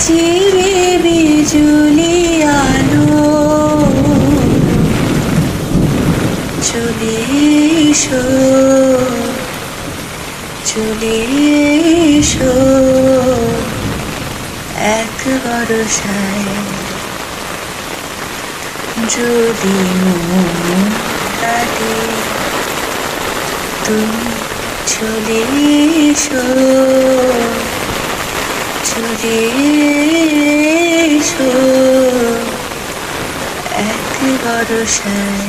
চিরে বিজুলি আলো চলে এসো চলে এসো এক বরষায় যদি মন কাটে তুমি চলে এসো চলে এসো এক বরষায়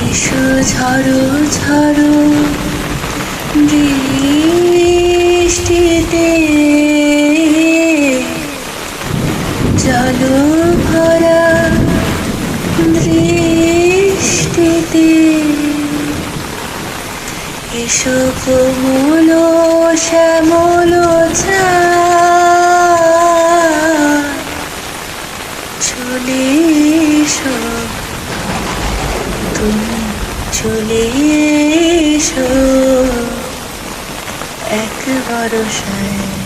এসো ঝড়ো ঝড়ো বৃষ্টিতে জল ভরা দৃষ্টিতে এসো কোমল শ্যামল চলে এসো তুমি চলে এসো এক বরষায়।